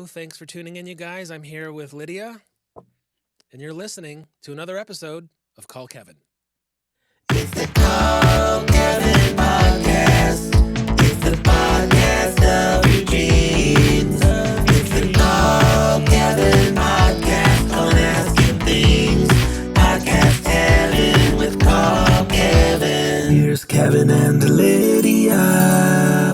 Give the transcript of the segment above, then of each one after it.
Thanks for tuning in, you guys. I'm here with Lydia, and you're listening to another episode of Call Kevin. It's the Call Kevin podcast. It's the podcast of your dreams. It's the Call Kevin podcast. Don't ask him things. Podcast Kevin with Call Kevin. Here's Kevin and Lydia.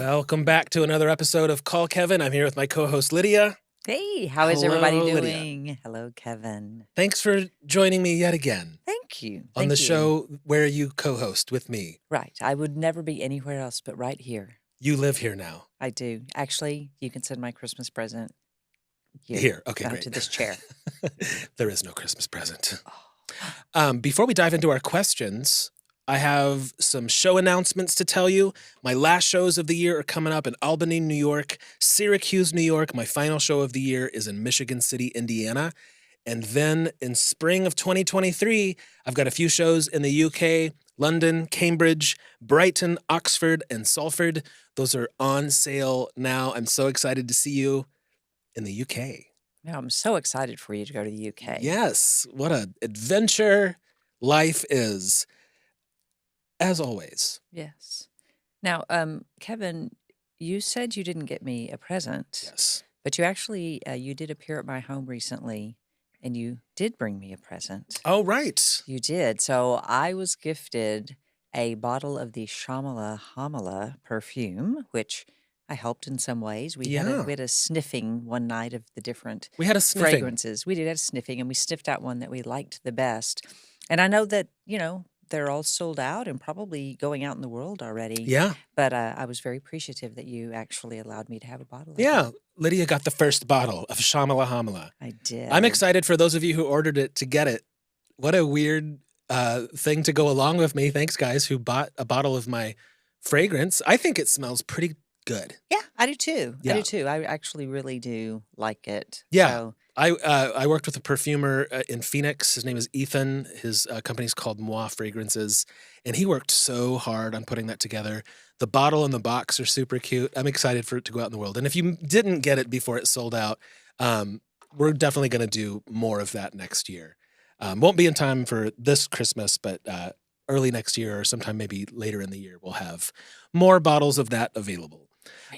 Welcome back to another episode of Call Kevin. I'm here with my co-host Lydia. Hey, how is everybody Hello, doing? Lydia. Hello, Kevin. Thanks for joining me yet again Thank you. on Thank the you. show where you co-host with me. Right. I would never be anywhere else but right here. You live here now. I do. Actually, you can send my Christmas present Here. Okay, great. to this chair. There is no Christmas present. Oh. Before we dive into our questions, I have some show announcements to tell you. My last shows of the year are coming up in Albany, New York, Syracuse, New York. My final show of the year is in Michigan City, Indiana. And then in spring of 2023, I've got a few shows in the UK, London, Cambridge, Brighton, Oxford, and Salford. Those are on sale now. I'm so excited to see you in the UK. Yeah, I'm so excited for you to go to the UK. Yes, what an adventure life is. As always. Yes. Now, Kevin, you said you didn't get me a present. Yes. But you actually, you did appear at my home recently, and you did bring me a present. Oh, right. You did. So I was gifted a bottle of the Shamala Hamala perfume, which I helped in some ways. We had a sniffing one night of the different We had a sniffing. fragrances. We did have sniffing, and we sniffed out one that we liked the best. And I know that, they're all sold out and probably going out in the world already. Yeah. But I was very appreciative that you actually allowed me to have a bottle of Yeah. it. Lydia got the first bottle of Shamala Hamala. I did. I'm excited for those of you who ordered it to get it. What a weird thing to go along with me. Thanks, guys, who bought a bottle of my fragrance. I think it smells pretty good. Yeah, I do too. Yeah. I do too. I actually really do like it. Yeah. So, I worked with a perfumer in Phoenix. His name is Ethan. His company's called Moi Fragrances, and he worked so hard on putting that together. The bottle and the box are super cute. I'm excited for it to go out in the world. And if you didn't get it before it sold out, we're definitely going to do more of that next year. Won't be in time for this Christmas, but early next year or sometime maybe later in the year, we'll have more bottles of that available.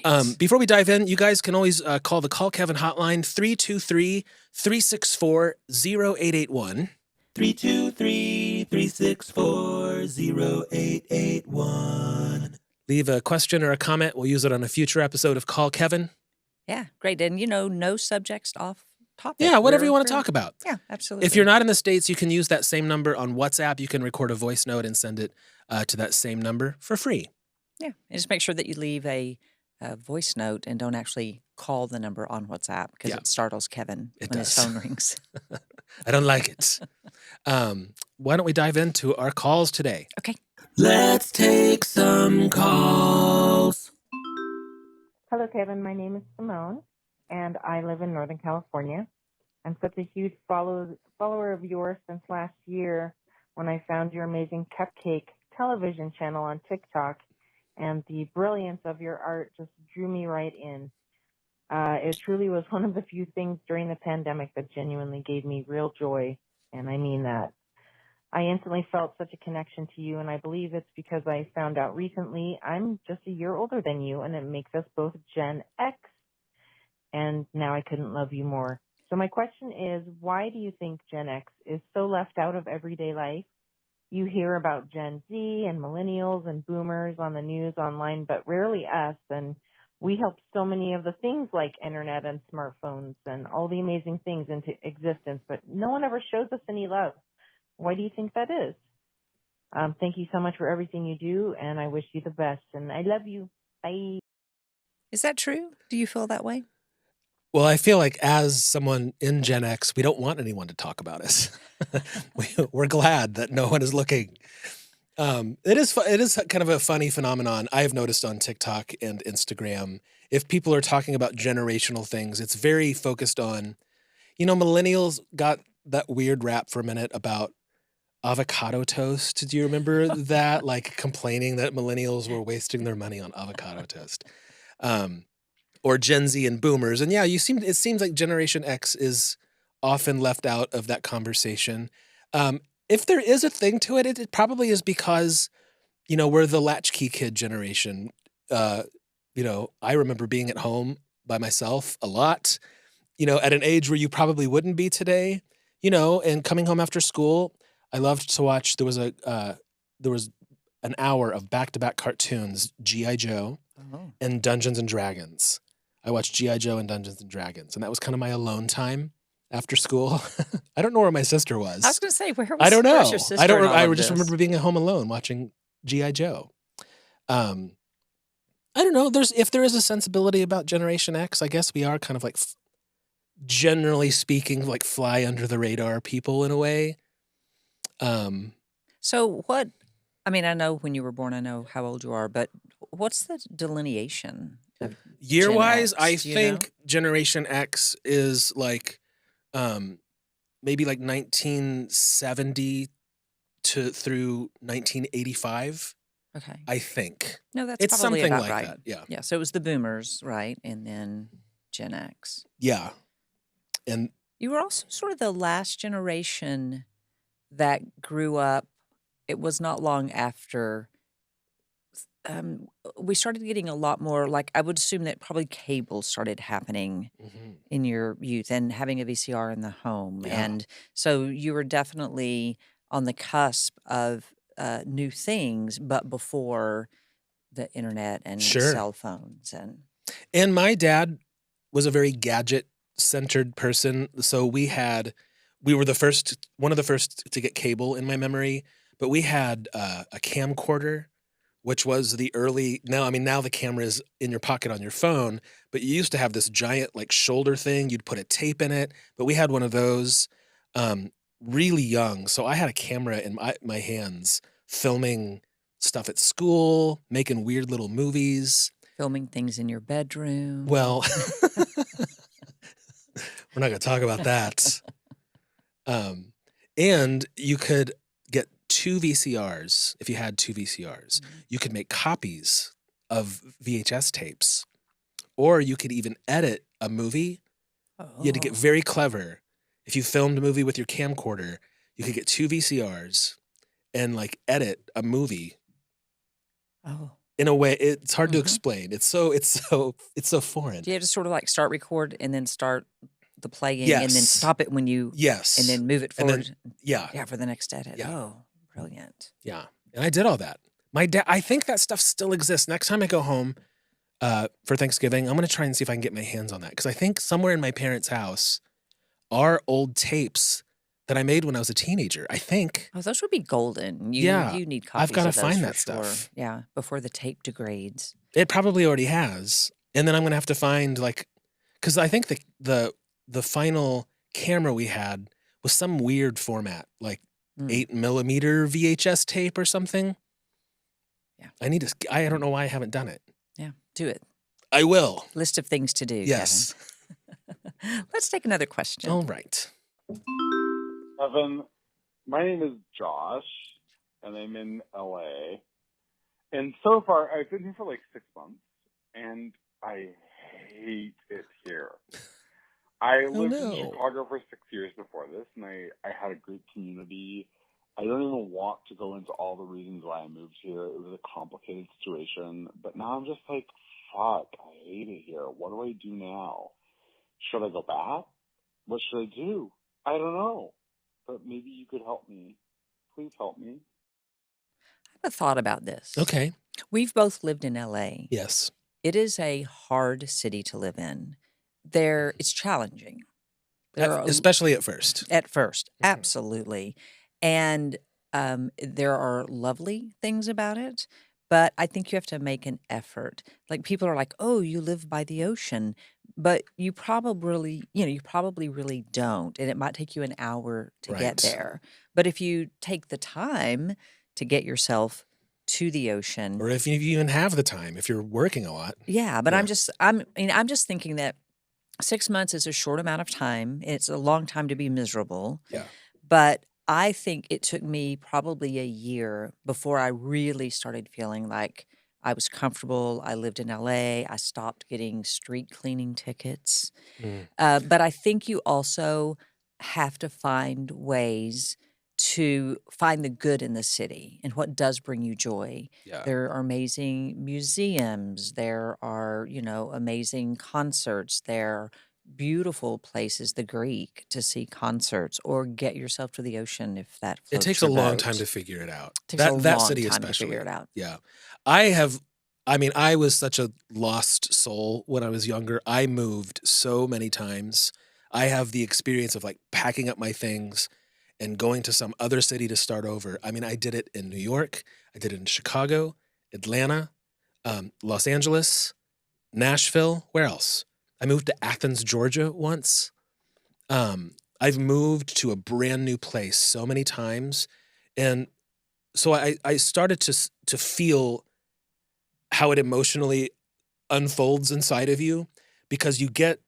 right. Before we dive in, you guys can always call the Call Kevin hotline, 323-364-0881. 323-364-0881. Leave a question or a comment. We'll use it on a future episode of Call Kevin. Yeah, great. And, no subjects off topic. Yeah, whatever you want We're- to talk about. Yeah, absolutely. If you're not in the States, you can use that same number on WhatsApp. You can record a voice note and send it to that same number for free. Yeah, and just make sure that you leave a voice note and don't actually call the number on WhatsApp because Yeah. it startles Kevin It when his does. phone rings. I don't like it. Why don't we dive into our calls today? Okay. Let's take some calls. Hello, Kevin. My name is Simone, and I live in Northern California. I'm such a huge follower of yours since last year when I found your amazing cupcake television channel on TikTok, and the brilliance of your art just drew me right in. It truly was one of the few things during the pandemic that genuinely gave me real joy, and I mean that. I instantly felt such a connection to you, and I believe it's because I found out recently I'm just a year older than you, and it makes us both Gen X, and now I couldn't love you more. So my question is, why do you think Gen X is so left out of everyday life? You hear about Gen Z and millennials and boomers on the news online, but rarely us, and we helped so many of the things like internet and smartphones and all the amazing things into existence, but no one ever shows us any love. Why do you think that is? Thank you so much for everything you do, and I wish you the best. And I love you. Bye. Is that true? Do you feel that way? Well, I feel like as someone in Gen X, we don't want anyone to talk about us. We're glad that no one is looking. It is kind of a funny phenomenon I have noticed on TikTok and Instagram. If people are talking about generational things, it's very focused on, millennials got that weird rap for a minute about avocado toast. Do you remember that? Like complaining that millennials were wasting their money on avocado toast. or Gen Z and boomers. And yeah, it seems like Generation X is often left out of that conversation. If there is a thing to it, it probably is because, we're the latchkey kid generation. I remember being at home by myself a lot, at an age where you probably wouldn't be today, and coming home after school. I loved to watch, there was an hour of back-to-back cartoons, G.I. Joe and Dungeons and Dragons. I watched G.I. Joe and Dungeons and Dragons, and that was kind of my alone time after school. I don't know where my sister was. I was going to say, I don't know. where's your sister? I just remember being at home alone watching G.I. Joe. I don't know. If there is a sensibility about Generation X, I guess we are kind of like, generally speaking, like fly under the radar people in a way. So what? I mean, I know when you were born. I know how old you are, but what's the delineation of year-wise? Gen X? I Do you think know? Generation X is like, maybe like 1970 through 1985. Okay. I think. No, that's It's probably something about like right. that. Yeah. Yeah. So it was the boomers, right? And then Gen X. Yeah. And You were also sort of the last generation that grew up. It was not long after we started getting a lot more, like, I would assume that probably cable started happening in your youth and having a VCR in the home. Yeah. And so you were definitely on the cusp of new things, but before the internet and Sure. cell phones. And my dad was a very gadget-centered person. So we were one of the first to get cable in my memory, but we had a camcorder, which was the early, now the camera is in your pocket on your phone, but you used to have this giant like shoulder thing. You'd put a tape in it, but we had one of those really young. So I had a camera in my hands filming stuff at school, making weird little movies. Filming things in your bedroom. Well, we're not going to talk about that. And you could get 2 VCRs. If you had 2 VCRs, you could make copies of VHS tapes, or you could even edit a movie. You had to get very clever. If you filmed a movie with your camcorder, you could get 2 VCRs and like edit a movie. Oh. In a way, it's hard to explain. It's so foreign. Do you have to sort of like start record and then start the playing and then Yes. stop it when you Yes. and then move it And then- forward? Yeah. For the next edit. Yeah. Oh, brilliant. Yeah. And I did all that. My dad, I think that stuff still exists. Next time I go home for Thanksgiving, I'm going to try and see if I can get my hands on that. Because I think somewhere in my parents' house are old tapes that I made when I was a teenager. I think. Oh, those would be golden. Yeah. You need copies I've got to of those find for that sure. stuff. Yeah, before the tape degrades. It probably already has. And then I'm going to have to find because I think the final camera we had was some weird format, like 8mm VHS tape or something. Yeah. I don't know why I haven't done it. Yeah, do it. I will. List of things to do. Yes. Kevin. Let's take another question. All right. Kevin, my name is Josh, and I'm in LA. And so far, I've been here for like 6 months, and I hate it here. I lived in Chicago for 6 years before this, and I had a great community. I don't even want to go into all the reasons why I moved here. It was a complicated situation, but now I'm just like, fuck, I hate it here. What do I do now? Should I go back? What should I do? I don't know. But maybe you could help me. Please help me. I have a thought about this. Okay. We've both lived in LA. Yes. It is a hard city to live in. It's challenging. Especially at first. At first, absolutely. And there are lovely things about it, but I think you have to make an effort. Like people are like, "Oh, you live by the ocean," but you probably really don't, and it might take you an hour to get there. But if you take the time to get yourself to the ocean, or if you even have the time, if you're working a lot. yeah. But I'm just thinking that 6 months is a short amount of time. It's a long time to be miserable. Yeah. But I think it took me probably a year before I really started feeling like I was comfortable. I lived in LA. I stopped getting street cleaning tickets. Mm, But I think you also have to find ways to find the good in the city and what does bring you joy. yeah. There are amazing museums. There are, amazing concerts. There are beautiful places, the Greek, to see concerts or get yourself to the ocean if that It floats takes a your long time boat. to figure it out. Takes a That long city time to figure especially. it out. Yeah. I was such a lost soul when I was younger. I moved so many times. I have the experience of like packing up my things and going to some other city to start over. I mean, I did it in New York, I did it in Chicago, Atlanta, Los Angeles, Nashville. Where else? I moved to Athens, Georgia once. I've moved to a brand new place so many times, and so I started to feel how it emotionally unfolds inside of you, because you get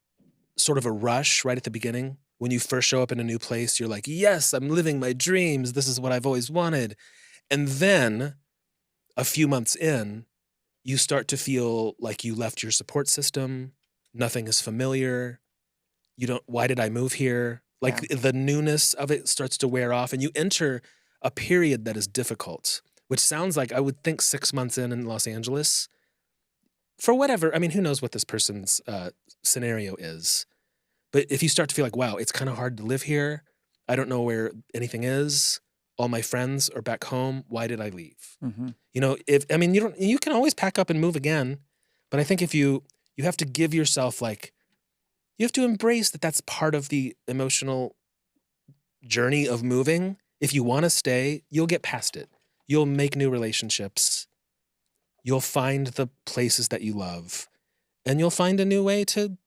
sort of a rush right at the beginning when you first show up in a new place. You're like, yes, I'm living my dreams. This is what I've always wanted. And then a few months in, you start to feel like you left your support system. Nothing is familiar. Why did I move here? Yeah. Like the newness of it starts to wear off, and you enter a period that is difficult, which sounds like, I would think, 6 months in Los Angeles, for whatever. I mean, who knows what this person's scenario is. But if you start to feel like, wow, it's kind of hard to live here. I don't know where anything is. All my friends are back home. Why did I leave? Hmm. You can always pack up and move again. But I think if you have to give yourself, like, you have to embrace that that's part of the emotional journey of moving. If you want to stay, you'll get past it. You'll make new relationships. You'll find the places that you love, and you'll find a new way to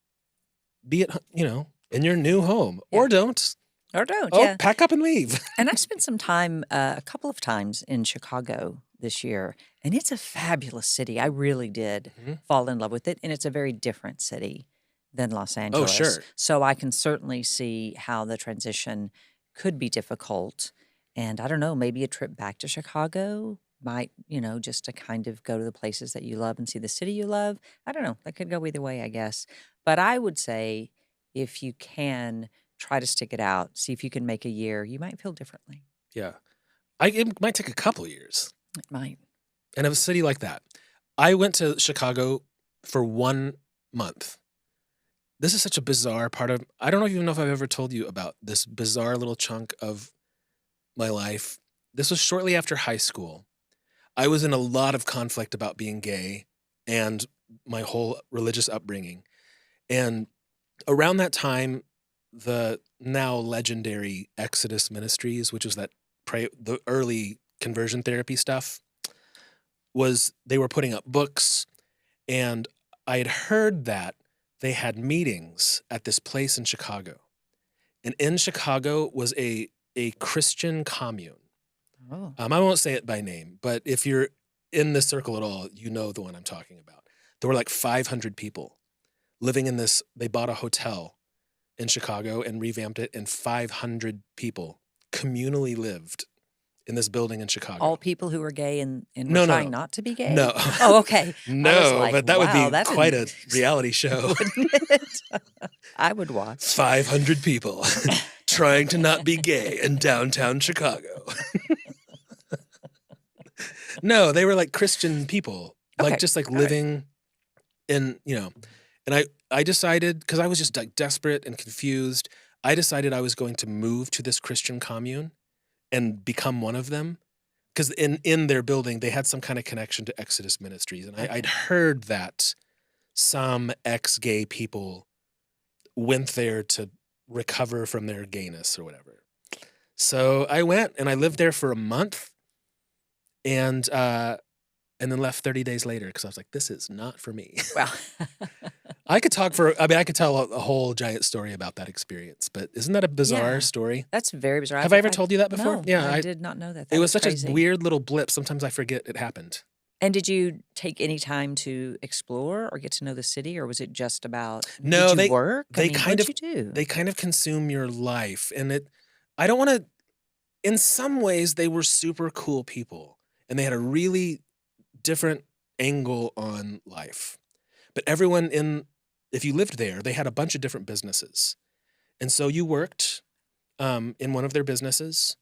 be in your new home. Yeah. Or don't. Or don't, Oh, yeah. pack up and leave. And I spent some time, a couple of times in Chicago this year, and it's a fabulous city. I really did Mhm. fall in love with it, and it's a very different city than Los Oh, Angeles. sure. So I can certainly see how the transition could be difficult. And I don't know, maybe a trip back to Chicago might, just to kind of go to the places that you love and see the city you love. I don't know. That could go either way, I guess. But I would say if you can try to stick it out, see if you can make a year, you might feel differently. Yeah. It might take a couple years. It might. And of a city like that. I went to Chicago for 1 month. This is such a bizarre part of, I don't even know if I've ever told you about this bizarre little chunk of my life. This was shortly after high school. I was in a lot of conflict about being gay and my whole religious upbringing. And around that time, the now legendary Exodus Ministries, which was the early conversion therapy stuff, they were putting up books, and I had heard that they had meetings at this place in Chicago. And in Chicago was a Christian commune. Oh. I won't say it by name, but if you're in this circle at all, you know the one I'm talking about. There were like 500 people living in this. They bought a hotel in Chicago and revamped it, and 500 people communally lived in this building in Chicago. All people who were gay and No, were no. trying not to be gay? No. Oh, okay. No, like, but that wow, would be that quite a didn't- reality show. Wouldn't it? I would watch. 500 people trying to not be gay in downtown Chicago. No, they were like Christian people, Okay, like just like all right. living in, and I decided, because I was just like desperate and confused, I decided I was going to move to this Christian commune and become one of them. Because in their building, they had some kind of connection to Exodus Ministries. And I'd heard that some ex-gay people went there to recover from their gayness or whatever. So I went and I lived there for a month, and then left 30 days later because I was like, this is not for me. Well, I could tell a whole giant story about that experience, but isn't that a bizarre Yeah. story? that's very bizarre. Have I ever told you that before? No, Yeah, I did not know that. It That was is such crazy. a weird little blip. Sometimes I forget it happened. And did you take any time to explore or get to know the city, or was it just about No, did you they- work? they kind what'd you do? They kind of consume your life, and I don't want to. In some ways, they were super cool people, and they had a really different angle on life. But everyone if you lived there, they had a bunch of different businesses. And so you worked in one of their businesses.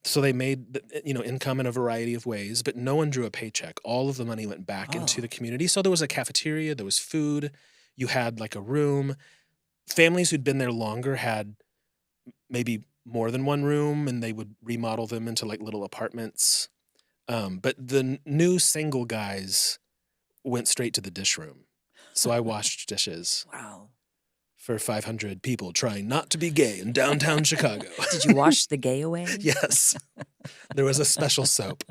So they made income in a variety of ways, but no one drew a paycheck. All of the money went back into the community. So there was a cafeteria, there was food, you had like a room. Families who'd been there longer had maybe more than one room, and they would remodel them into like little apartments. But the new single guys went straight to the dish room. So I washed dishes Wow. for 500 people trying not to be gay in downtown Chicago. Did you wash the gay away? Yes. There was a special soap.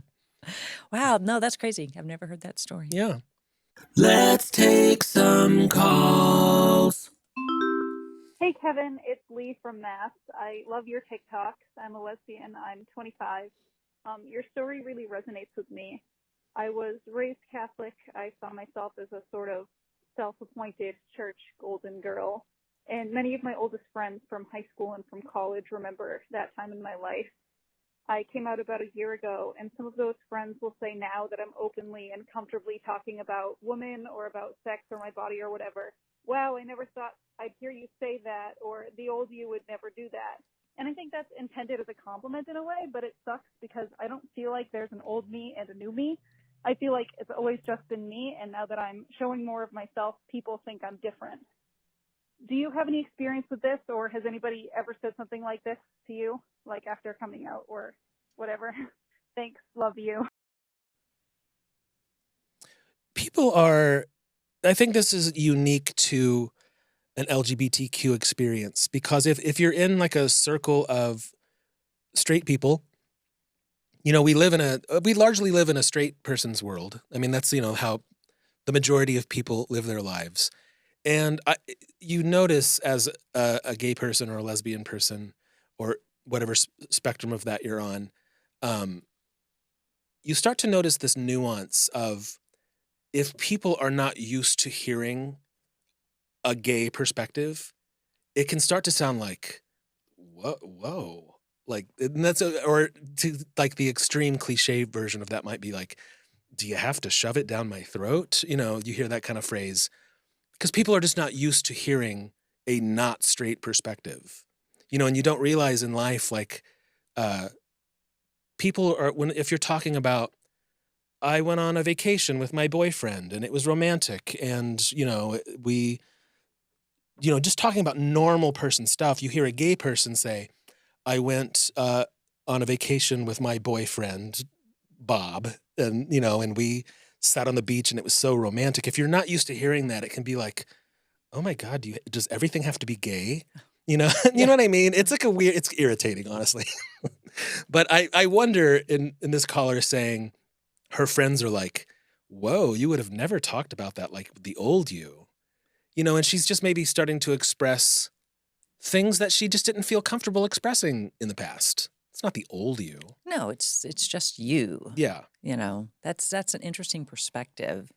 Wow. No, that's crazy. I've never heard that story. Yeah. Let's take some calls. Hey, Kevin, it's Lee from Mass. I love your TikToks. I'm a lesbian. I'm 25. Your story really resonates with me. I was raised Catholic. I saw myself as a sort of self-appointed church golden girl. And many of my oldest friends from high school and from college remember that time in my life. I came out about a year ago, and some of those friends will say now that I'm openly and comfortably talking about women or about sex or my body or whatever, wow, I never thought I'd hear you say that, or the old you would never do that. And I think that's intended as a compliment in a way, but it sucks because I don't feel like there's an old me and a new me. I feel like it's always just been me, and now that I'm showing more of myself, people think I'm different. Do you have any experience with this, or has anybody ever said something like this to you, like after coming out or whatever? Thanks. Love you. I think this is unique to an LGBTQ experience, because if you're in like a circle of straight people, we largely live in a straight person's world. I mean, that's, how the majority of people live their lives. And you notice as a gay person or a lesbian person or whatever spectrum of that you're on, you start to notice this nuance of, if people are not used to hearing a gay perspective, it can start to sound like, whoa. Like, and or to like the extreme cliche version of that might be like, do you have to shove it down my throat? You hear that kind of phrase. Because people are just not used to hearing a not straight perspective, and you don't realize in life, like, people are, if you're talking about, I went on a vacation with my boyfriend and it was romantic, and, we, just talking about normal person stuff, you hear a gay person say, I went on a vacation with my boyfriend, Bob, and, and we sat on the beach and it was so romantic. If you're not used to hearing that, it can be like, oh my God, does everything have to be gay? You know what I mean? It's like it's irritating, honestly. But I wonder in this caller saying her friends are like, whoa, you would have never talked about that, like the old you, and she's just maybe starting to express things that she just didn't feel comfortable expressing in the past. It's not the old you. No, it's just you. Yeah. That's an interesting perspective.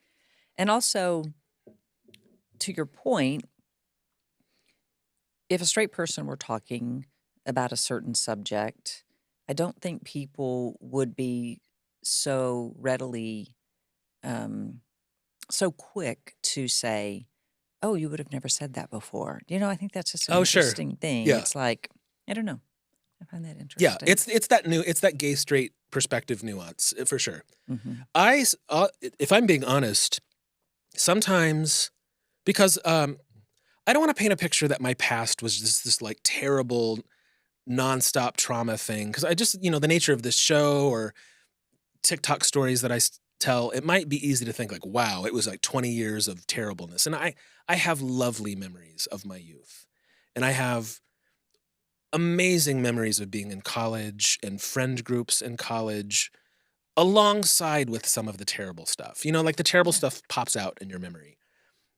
And also, to your point, if a straight person were talking about a certain subject, I don't think people would be so readily, so quick to say, oh, you would have never said that before. I think that's just an Sure. interesting thing. Yeah. It's like, I don't know. I find that interesting. Yeah, it's that gay straight perspective nuance, for sure. Mhm. If I'm being honest, sometimes, because I don't want to paint a picture that my past was just this like terrible nonstop trauma thing, because I just, the nature of this show or TikTok stories that I tell, it might be easy to think like, wow, it was like 20 years of terribleness. And I have lovely memories of my youth, and I have amazing memories of being in college and friend groups in college, alongside with some of the terrible stuff. Like the terrible stuff pops out in your memory.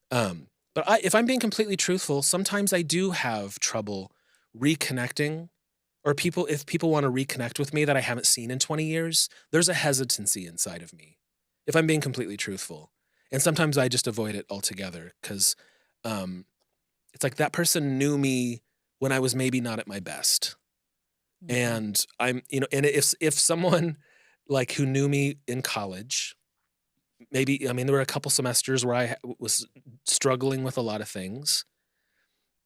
But if I'm being completely truthful, sometimes I do have trouble reconnecting, or if people want to reconnect with me that I haven't seen in 20 years, there's a hesitancy inside of me, if I'm being completely truthful. And sometimes I just avoid it altogether, because it's like that person knew me when I was maybe not at my best. Mhm. And I'm, and if someone like who knew me in college maybe, I mean, there were a couple semesters where I was struggling with a lot of things.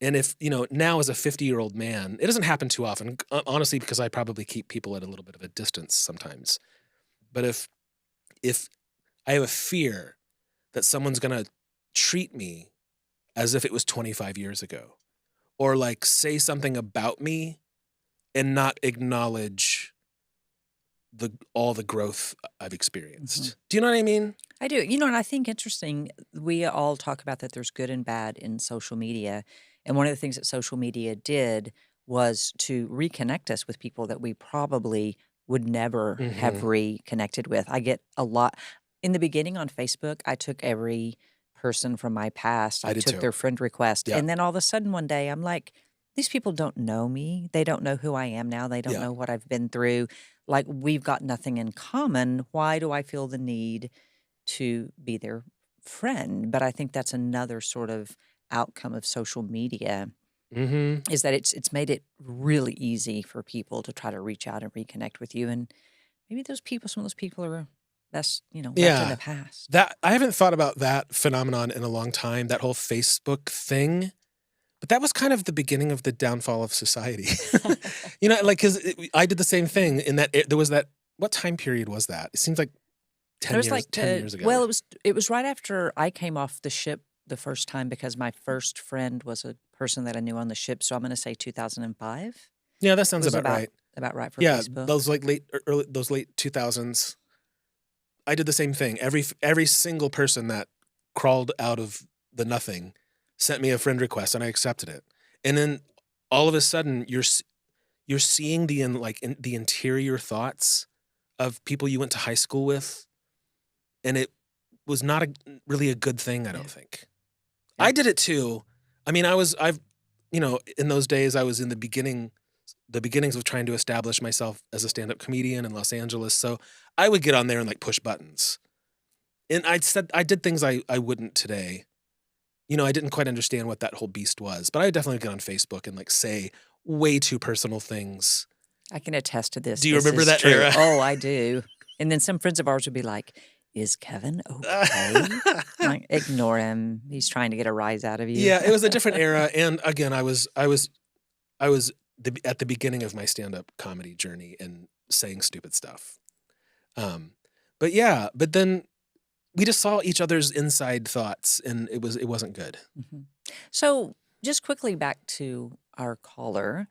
And if, now as a 50-year-old man, it doesn't happen too often, honestly, because I probably keep people at a little bit of a distance sometimes. But if I have a fear that someone's going to treat me as if it was 25 years ago, or like say something about me and not acknowledge all the growth I've experienced. Do you know what I mean? I do. And I think interesting, we all talk about that there's good and bad in social media. And one of the things that social media did was to reconnect us with people that we probably would never have reconnected with. I get a lot. In the beginning on Facebook, I took every person from my past, I I did took too. their friend request. Yeah. And then all of a sudden one day, I'm like, these people don't know me. They don't know who I am now. They don't Yeah. know what I've been through. Like, we've got nothing in common. Why do I feel the need to be their friend? But I think that's another sort of outcome of social media, is that it's made it really easy for people to try to reach out and reconnect with you. And maybe some of those people are best, left in Yeah. the past. That I haven't thought about that phenomenon in a long time, that whole Facebook thing. But that was kind of the beginning of the downfall of society. Because I did the same thing in that there was that. What time period was that? It seems like It 10 was years, like 10 years ago. well, it was right after I came off the ship the first time, because my first friend was a person that I knew on the ship. So I'm going to say 2005 Yeah, that sounds was about right. about right for Yeah, Facebook. those like those late 2000s. I did the same thing. Every single person that crawled out of the nothing sent me a friend request, and I accepted it. And then all of a sudden, you're seeing the interior thoughts of people you went to high school with, and it was not really a good thing, I don't think. Yeah. I did it too. I mean, in those days, I was in the beginnings of trying to establish myself as a stand-up comedian in Los Angeles. So I would get on there and like push buttons. And I did things I wouldn't today. I didn't quite understand what that whole beast was, but I would definitely get on Facebook and like say way too personal things. I can attest to this. Do you This remember is that true. era? Oh, I do. And then some friends of ours would be like, "Is Kevin okay?" I'm like, ignore him. He's trying to get a rise out of you. Yeah, it was a different era, and again, I was at the beginning of my stand-up comedy journey and saying stupid stuff. But then we just saw each other's inside thoughts, and it wasn't good. So, just quickly back to our caller.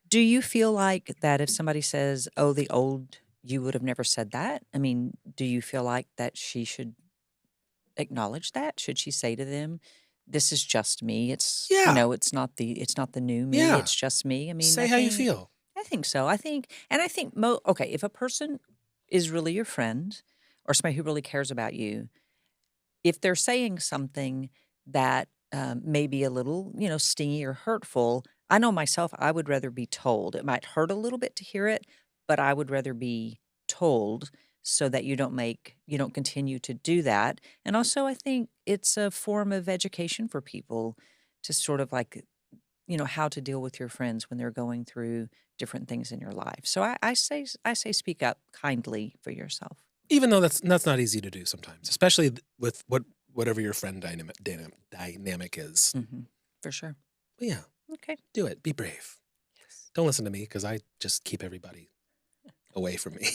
Do you feel like that if somebody says, "Oh, the old you would have never said that"? I mean, do you feel like that she should acknowledge that? Should she say to them, "This is just me. It's Yeah. it's not the new me. Yeah. It's just me." I mean, Say how you feel. I think so. I think okay, if a person is really your friend or somebody who really cares about you, if they're saying something that may be a little, stingy or hurtful, I know myself, I would rather be told. It might hurt a little bit to hear it, but I would rather be told so that you don't continue to do that. And also, I think it's a form of education for people to sort of like, how to deal with your friends when they're going through different things in your life. So I say speak up kindly for yourself. Even though that's not easy to do sometimes, especially with whatever your friend dynamic is. For sure. But yeah, Okay. do it. Be brave. Yes. Don't listen to me because I just keep everybody away from me.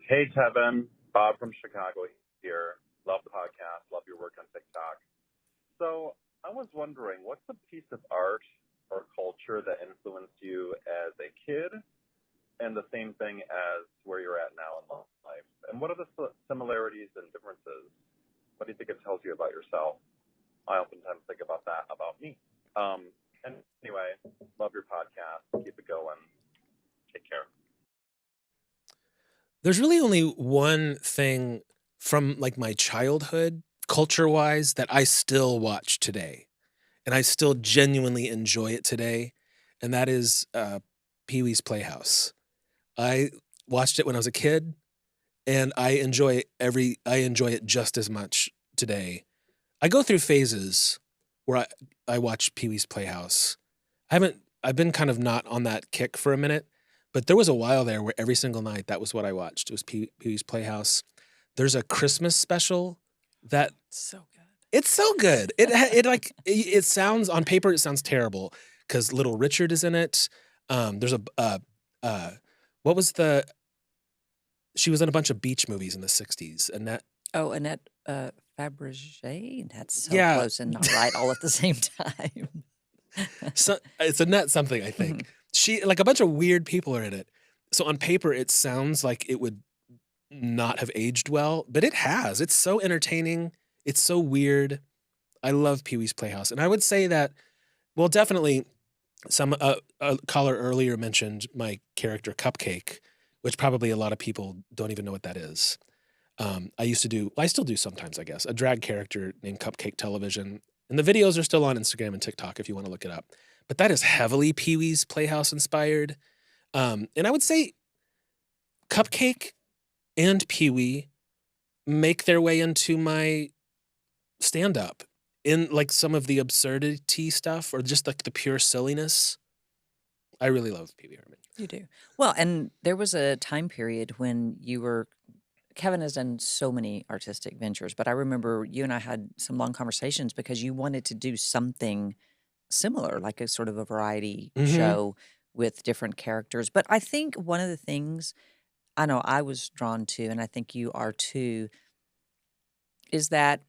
Hey, Kevin. Bob from Chicago here. Love the podcast. Love your work on TikTok. So I was wondering, what's a piece of art or culture that influenced you as a kid, and the same thing as where you're at now in life? And what are the similarities and differences? What do you think it tells you about yourself? I oftentimes think about that about me. And anyway, love your podcast. Keep it going. Take care. There's really only one thing from like my childhood, culture-wise, that I still watch today. And I still genuinely enjoy it today. And that is Pee-wee's Playhouse. I watched it when I was a kid, and I enjoy it just as much today. I go through phases where I watch Pee-wee's Playhouse. I've been kind of not on that kick for a minute, But there was a while there where every single night that was what I watched. It was Pee-wee's Playhouse. There's a Christmas special that So good. it's so good. It sounds on paper it sounds terrible because Little Richard is in it. There's what was the she was in a bunch of beach movies in the 60s. Annette. Oh, Annette Fabergé. That's so Yeah. close and not right all at the same time. So, it's Annette something, I think. She like a bunch of weird people are in it. So on paper it sounds like it would not have aged well, but it has. It's so entertaining. It's so weird. I love Pee-wee's Playhouse. And I would say that, well, definitely some a caller earlier mentioned my character Cupcake, which probably a lot of people don't even know what that is. I still do sometimes, I guess, a drag character named Cupcake Television. And the videos are still on Instagram and TikTok if you want to look it up. But that is heavily Pee-wee's Playhouse inspired. And I would say Cupcake and Pee-wee make their way into my stand-up in like some of the absurdity stuff or just like the pure silliness. I really love Pee-wee Herman. You do. Well, and there was a time period when Kevin has done so many artistic ventures, but I remember you and I had some long conversations because you wanted to do something similar, like a sort of a variety show with different characters. But I think one of the things I know I was drawn to, and I think you are too, is that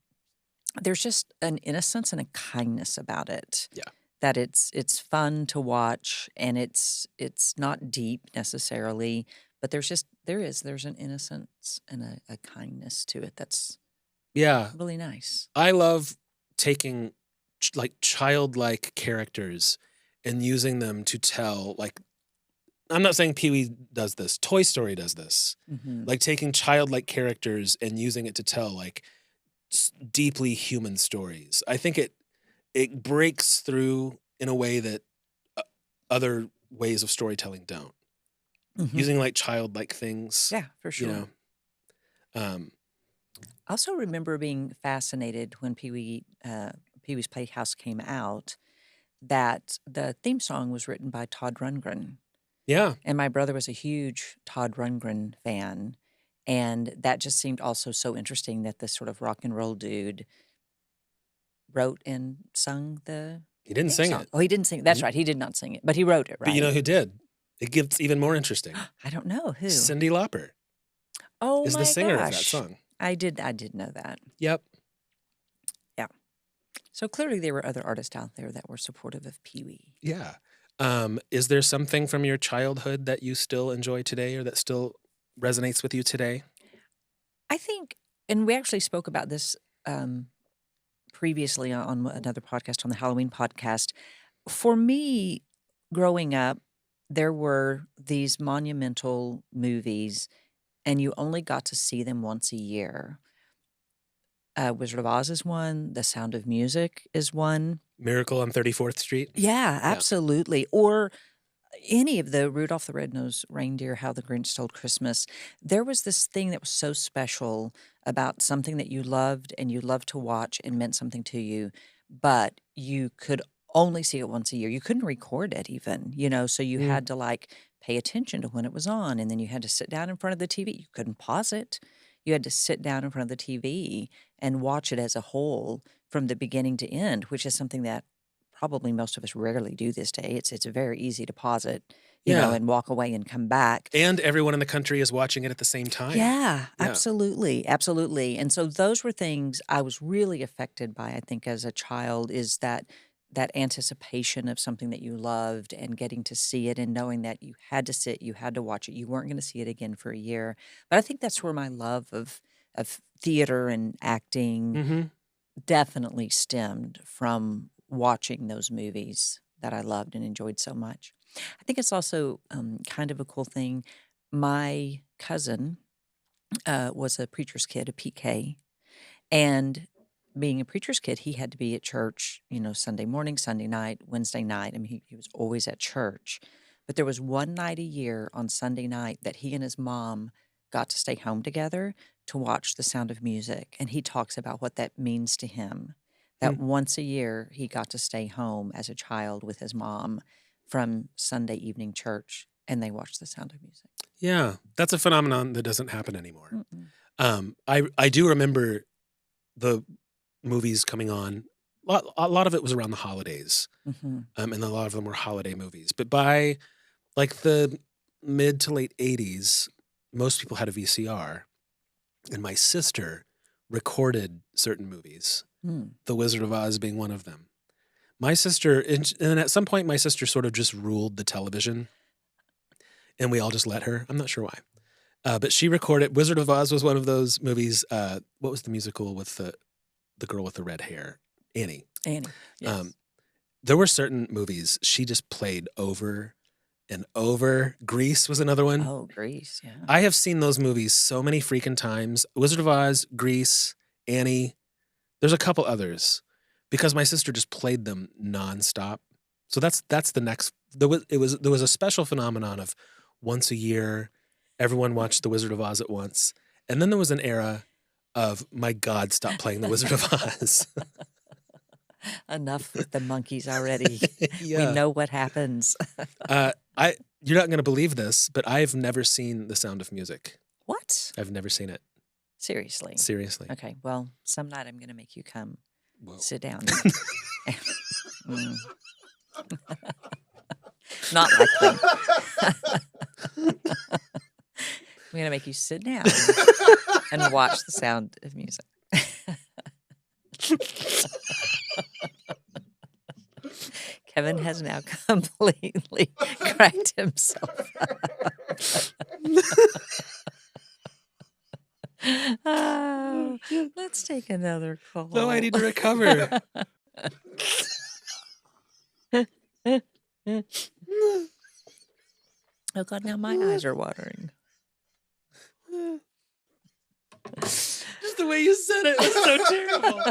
there's just an innocence and a kindness about it. Yeah. That it's fun to watch and it's not deep necessarily, but there's an innocence and a kindness to it that's Yeah. really nice. I love taking like childlike characters and using them to tell like I'm not saying Pee-wee does this. Toy Story does this. Like taking childlike characters and using it to tell like deeply human stories. I think it breaks through in a way that other ways of storytelling don't. Using like childlike things. Yeah, for sure. You know. I also remember being fascinated when Pee-wee's Playhouse came out that the theme song was written by Todd Rundgren. Yeah. And my brother was a huge Todd Rundgren fan. And that just seemed also so interesting that this sort of rock and roll dude wrote and sung the He didn't theme sing song. it. Oh, he didn't sing it. That's right. He did not sing it, but he wrote it, right? But you know who did? It gets even more interesting. I don't know who. Cyndi Lauper Oh is my the singer of that gosh. song. I did know that. Yep. Yeah. So clearly there were other artists out there that were supportive of Pee-wee. Yeah. Is there something from your childhood that you still enjoy today or that still resonates with you today? I think, and we actually spoke about this previously on another podcast, on the Halloween podcast. For me, growing up, there were these monumental movies, and you only got to see them once a year. Wizard of Oz is one. The Sound of Music is one. Miracle on 34th Street? Yeah, absolutely. Or any of the Rudolph the Red-Nosed Reindeer, How the Grinch Stole Christmas. There was this thing that was so special about something that you loved and you loved to watch and meant something to you, but you could only see it once a year. You couldn't record it even, so you had to like pay attention to when it was on, and then you had to sit down in front of the TV. You couldn't pause it. You had to sit down in front of the TV and watch it as a whole from the beginning to end, which is something that probably most of us rarely do this day. It's very easy to pause it, and walk away and come back. And everyone in the country is watching it at the same time. Yeah, absolutely. Absolutely. And so those were things I was really affected by, I think, as a child, is that anticipation of something that you loved and getting to see it and knowing that you had to sit, you had to watch it, you weren't going to see it again for a year. But I think that's where my love of theater and acting definitely stemmed from watching those movies that I loved and enjoyed so much. I think it's also kind of a cool thing. My cousin was a preacher's kid, a PK, and being a preacher's kid, he had to be at church, Sunday morning, Sunday night, Wednesday night. I mean, he was always at church. But there was one night a year on Sunday night that he and his mom got to stay home together to watch The Sound of Music. And he talks about what that means to him, that once a year he got to stay home as a child with his mom from Sunday evening church and they watch The Sound of Music. Yeah, that's a phenomenon that doesn't happen anymore. Mm-mm. I do remember the movies coming on. A lot of it was around the holidays, Mhm. and a lot of them were holiday movies. But by like the mid to late 80s, most people had a VCR, and my sister recorded certain movies, Mm. The Wizard of Oz being one of them. My sister, and at some point, my sister sort of just ruled the television, and we all just let her. I'm not sure why. But she recorded, Wizard of Oz was one of those movies. What was the musical with the girl with the red hair? Annie. Annie, yes. There were certain movies she just played over and over. Grease was another one. Oh, Grease, yeah. I have seen those movies so many freaking times. Wizard of Oz, Grease, Annie. There's a couple others because my sister just played them nonstop. So that's the next. There was a special phenomenon of once a year, everyone watched The Wizard of Oz at once, and then there was an era of my God, stop playing The Wizard of Oz. Enough with the monkeys already. We Yeah. know what happens. You're not going to believe this, but I've never seen The Sound of Music. What? I've never seen it. Seriously? Seriously. Okay, well, some night I'm going to make you come Whoa. sit down. Mm. Not likely. I'm going to make you sit down and watch The Sound of Music. Kevin has now completely cracked himself up. Oh, let's take another call. No, I need to recover. Oh God, now my eyes are watering. Just the way you said it was so terrible.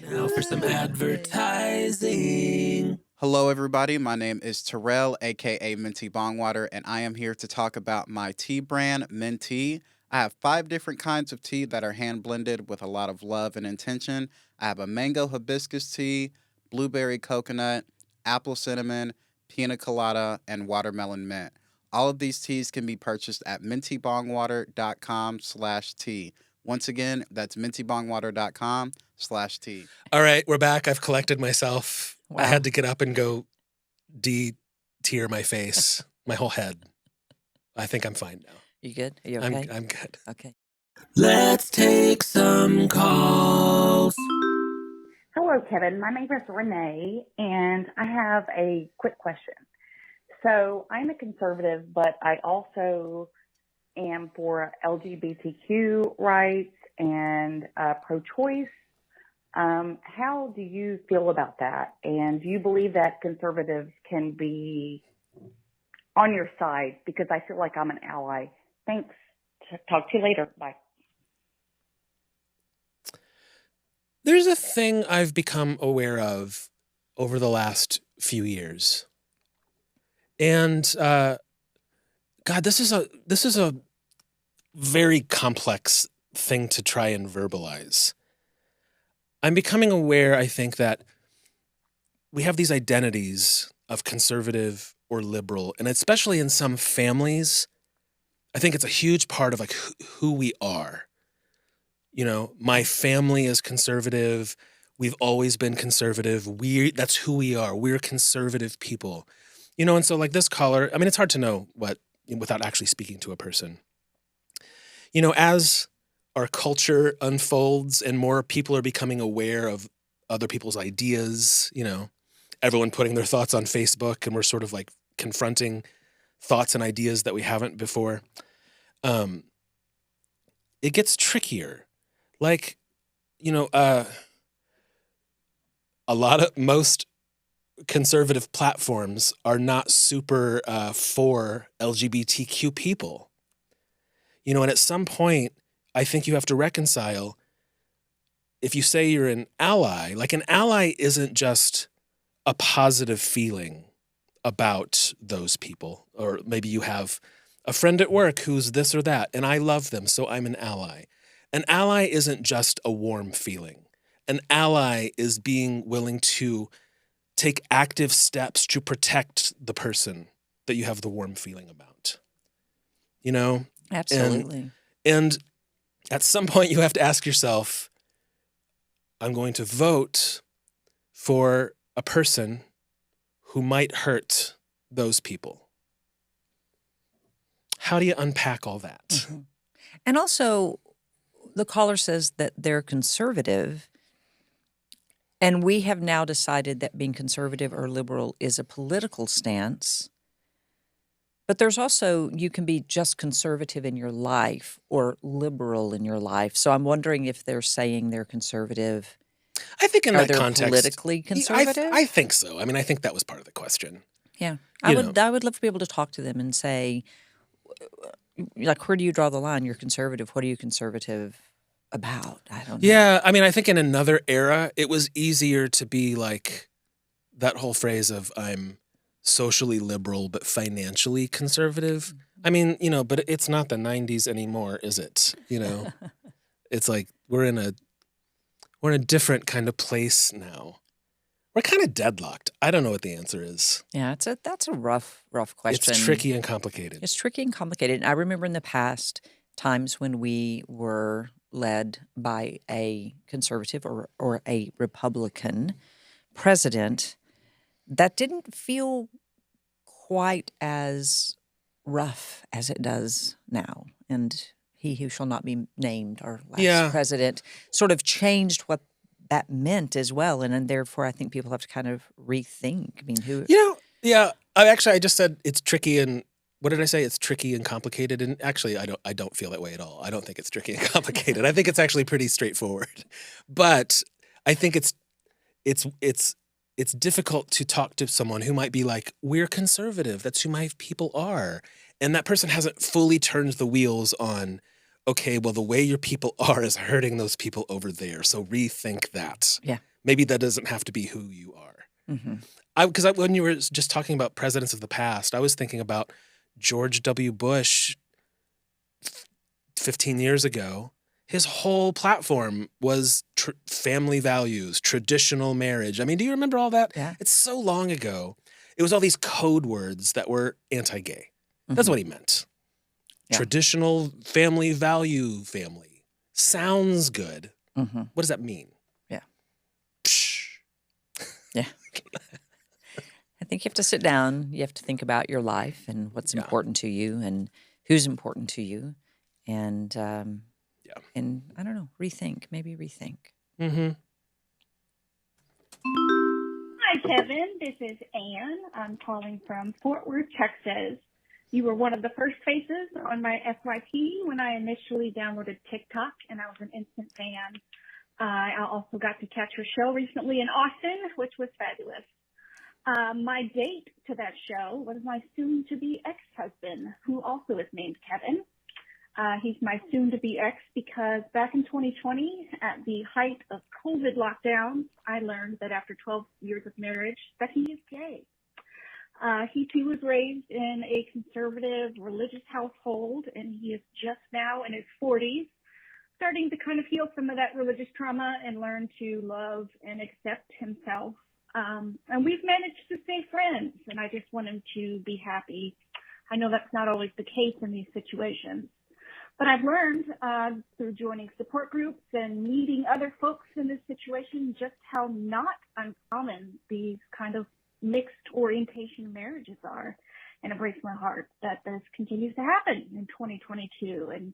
Now for some advertising. Hello, everybody. My name is Terrell, aka Minty Bongwater, and I am here to talk about my tea brand, Minty. I have 5 different kinds of tea that are hand blended with a lot of love and intention. I have a mango hibiscus tea, blueberry coconut, apple cinnamon, pina colada, and watermelon mint. All of these teas can be purchased at mintybongwater.com/tea. Once again, that's mintybongwater.com/tea. All right, we're back. I've collected myself. I Wow. had to get up and go de-tear my face, my whole head. I think I'm fine now. You good? Are you okay? I'm good. Okay. Let's take some calls. Hello, Kevin. My name is Renee, and I have a quick question. So I'm a conservative, but I also am for LGBTQ rights and pro-choice. How do you feel about that? And do you believe that conservatives can be on your side? Because I feel like I'm an ally. Thanks. Talk to you later. Bye. There's a thing I've become aware of over the last few years. And God, this is a very complex thing to try and verbalize. I'm becoming aware, I think, that we have these identities of conservative or liberal, and especially in some families, I think it's a huge part of like who we are. You know, my family is conservative. We've always been conservative. That's who we are. We're conservative people. You know, and so like this caller, I mean, it's hard to know what without actually speaking to a person. You know, as our culture unfolds and more people are becoming aware of other people's ideas, you know, everyone putting their thoughts on Facebook and we're sort of like confronting thoughts and ideas that we haven't before. It gets trickier. Like, you know, most conservative platforms are not super for LGBTQ people. You know, and at some point, I think you have to reconcile, if you say you're an ally, like an ally isn't just a positive feeling about those people, or maybe you have a friend at work who's this or that, and I love them, so I'm an ally. An ally isn't just a warm feeling. An ally is being willing to take active steps to protect the person that you have the warm feeling about. You know? Absolutely. And at some point you have to ask yourself, I'm going to vote for a person who might hurt those people. How do you unpack all that? Mhm. And also, the caller says that they're conservative, and we have now decided that being conservative or liberal is a political stance. But there's also, you can be just conservative in your life or liberal in your life. So I'm wondering if they're saying they're conservative. I think in Are that they context, politically conservative? I think so. I mean, I think that was part of the question. Yeah. You know. I would love to be able to talk to them and say, like, where do you draw the line? You're conservative. What are you conservative about? I don't know. Yeah, I mean, I think in another era, it was easier to be like that whole phrase of I'm socially liberal but financially conservative. I mean, you know, but it's not the 90s anymore, is it? You know, it's like we're in a different kind of place now. We're kind of deadlocked. I don't know what the answer is. Yeah, that's a rough question. It's tricky and complicated. It's tricky and complicated. I remember in the past times when we were led by a conservative or a Republican president, that didn't feel quite as rough as it does now. And he who shall not be named, our last president, sort of changed what that meant as well. And then therefore, I think people have to kind of rethink. I mean, who... Yeah. I just said it's tricky and what did I say? It's tricky and complicated. And actually, I don't feel that way at all. I don't think it's tricky and complicated. I think it's actually pretty straightforward. But I think it's difficult to talk to someone who might be like, we're conservative. That's who my people are. And that person hasn't fully turned the wheels on, okay, well, the way your people are is hurting those people over there. So rethink that. Yeah. Maybe that doesn't have to be who you are. Mm-hmm. Because when you were just talking about presidents of the past, I was thinking about George W. Bush 15 years ago. His whole platform was family values, traditional marriage. I mean, do you remember all that? Yeah. It's so long ago. It was all these code words that were anti-gay. That's what he meant. Yeah. Traditional family value family. Sounds good. Mm-hmm. What does that mean? Yeah. Psh. Yeah. I think you have to sit down. You have to think about your life and what's important to you and who's important to you. And, and I don't know, maybe rethink. Mm-hmm. Hi, Kevin. This is Ann. I'm calling from Fort Worth, Texas. You were one of the first faces on my FYP when I initially downloaded TikTok, and I was an instant fan. I also got to catch your show recently in Austin, which was fabulous. My date to that show was my soon-to-be ex-husband, who also is named Kevin. He's my soon-to-be ex because back in 2020, at the height of COVID lockdowns, I learned that after 12 years of marriage that he is gay. He too was raised in a conservative religious household, and he is just now in his 40s, starting to kind of heal some of that religious trauma and learn to love and accept himself. And we've managed to stay friends, and I just want him to be happy. I know that's not always the case in these situations, but I've learned through joining support groups and meeting other folks in this situation just how not uncommon these kind of mixed orientation marriages are. And it breaks my heart that this continues to happen in 2022 and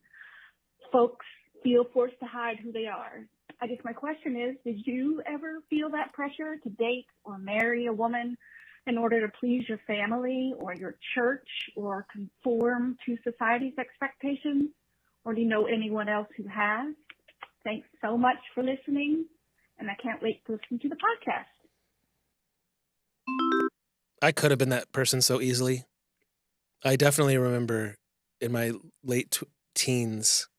folks feel forced to hide who they are. I guess my question is, did you ever feel that pressure to date or marry a woman in order to please your family or your church or conform to society's expectations? Or do you know anyone else who has? Thanks so much for listening, and I can't wait to listen to the podcast. I could have been that person so easily. I definitely remember in my late teens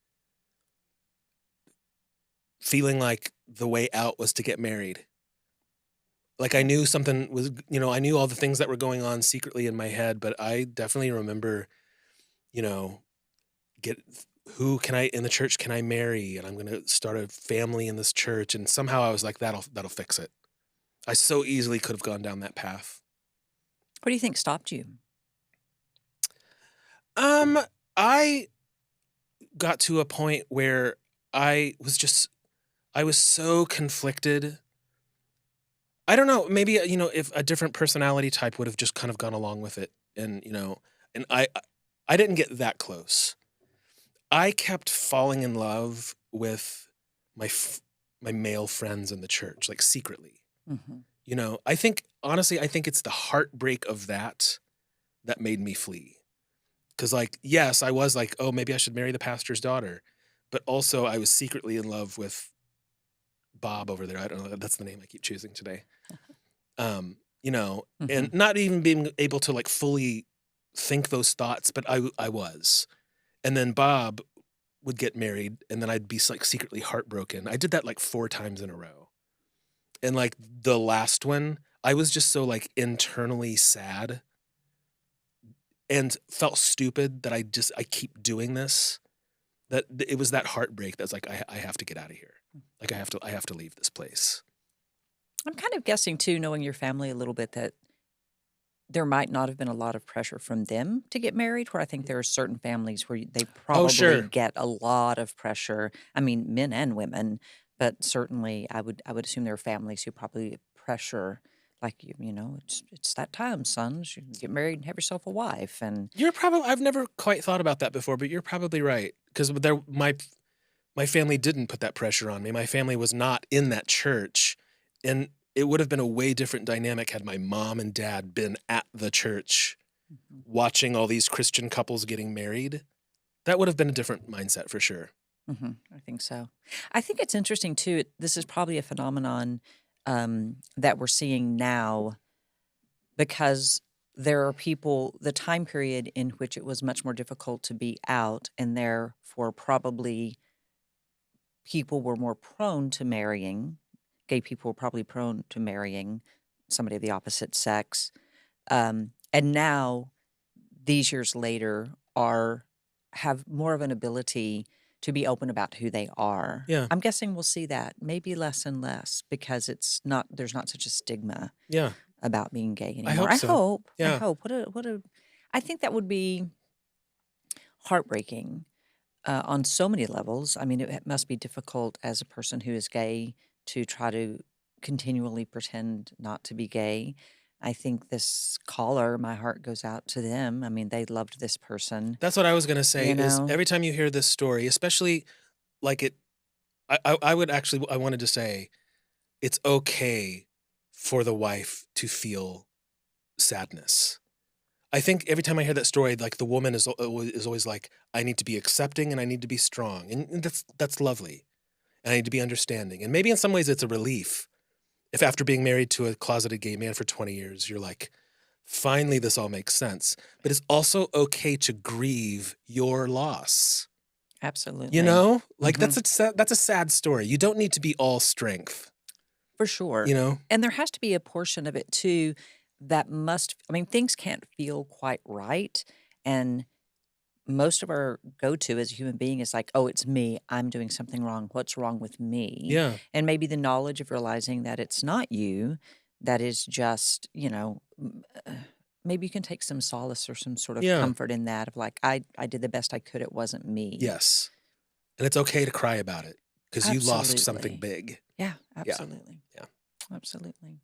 feeling like the way out was to get married. Like I knew something was, I knew all the things that were going on secretly in my head, but I definitely remember, who can I in the church can I marry? And I'm going to start a family in this church. And somehow I was like, that'll fix it. I so easily could have gone down that path. What do you think stopped you? I got to a point where I was so conflicted. I don't know, maybe, if a different personality type would have just kind of gone along with it. And, and I didn't get that close. I kept falling in love with my male friends in the church, like secretly. Mm-hmm. I think it's the heartbreak of that made me flee. Because, like, yes, I was like, oh, maybe I should marry the pastor's daughter. But also I was secretly in love with Bob over there. I don't know. That's the name I keep choosing today. And not even being able to, like, fully think those thoughts, but I was. And then Bob would get married, and then I'd be, like, secretly heartbroken. I did that, like, 4 times in a row. And, like, the last one, I was just so, like, internally sad and felt stupid that I keep doing this, that it was that heartbreak that's like, I have to get out of here. Like, I have to leave this place. I'm kind of guessing, too, knowing your family a little bit, that there might not have been a lot of pressure from them to get married, where I think there are certain families where they probably sure. get a lot of pressure. I mean, men and women, but certainly I would assume there are families who probably pressure, like, it's that time, sons. You can get married and have yourself a wife. And I've never quite thought about that before, but you're probably right. Because my family didn't put that pressure on me. My family was not in that church. And it would have been a way different dynamic had my mom and dad been at the church watching all these Christian couples getting married. That would have been a different mindset for sure. I think so. I think it's interesting, too. This is probably a phenomenon that we're seeing now, because there are people, the time period in which it was much more difficult to be out, and therefore probably people were more prone to marrying. Gay people were probably prone to marrying somebody of the opposite sex. And now, these years later, have more of an ability to be open about who they are. Yeah. I'm guessing we'll see that maybe less and less, because there's not such a stigma Yeah. about being gay anymore. I hope so. I hope. I think that would be heartbreaking on so many levels. I mean, it must be difficult as a person who is gay to try to continually pretend not to be gay. I think this caller, my heart goes out to them. I mean, they loved this person. That's what I was going to say, is every time you hear this story, especially like I wanted to say, it's okay for the wife to feel sadness. I think every time I hear that story, like, the woman is always like, I need to be accepting and I need to be strong. And that's lovely. And I need to be understanding. And maybe in some ways it's a relief if, after being married to a closeted gay man for 20 years, you're like, finally this all makes sense. But it's also okay to grieve your loss. Absolutely. Like, that's a sad story. You don't need to be all strength. For sure. And there has to be a portion of it, too, that things can't feel quite right. And most of our go-to as a human being is like, oh, it's me. I'm doing something wrong. What's wrong with me? Yeah. And maybe the knowledge of realizing that it's not you, that is just, maybe you can take some solace or some sort of comfort in that, of like, I did the best I could. It wasn't me. Yes. And it's okay to cry about it, because you lost something big. Yeah, absolutely. Yeah. Absolutely.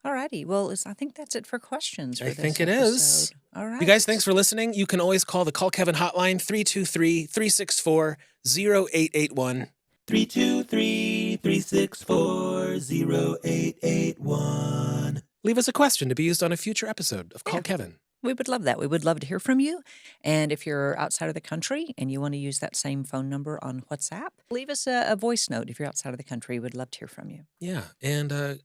All righty. Well, I think that's it for questions for I this think it episode. is. All right. You guys, thanks for listening. You can always call the Call Kevin hotline, 323-364-0881. 323-364-0881. Leave us a question to be used on a future episode of Call Kevin. We would love that. We would love to hear from you. And if you're outside of the country and you want to use that same phone number on WhatsApp, leave us a voice note. If you're outside of the country, we'd love to hear from you. Yeah. And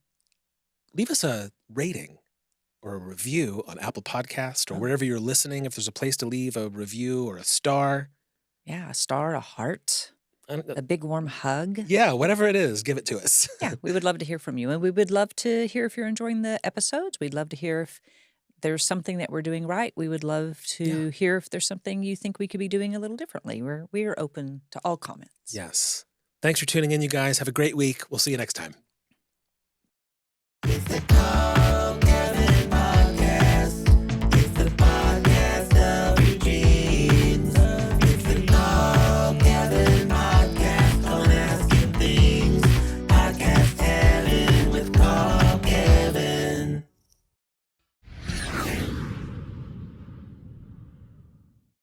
leave us a rating or a review on Apple Podcast or wherever you're listening. If there's a place to leave a review or a star. Yeah, a star, a heart, a big warm hug. Yeah, whatever it is, give it to us. Yeah, we would love to hear from you. And we would love to hear if you're enjoying the episodes. We'd love to hear if there's something that we're doing right, we would love to hear if there's something you think we could be doing a little differently. We are open to all comments. Yes. Thanks for tuning in, you guys. Have a great week. We'll see you next time. It's the call.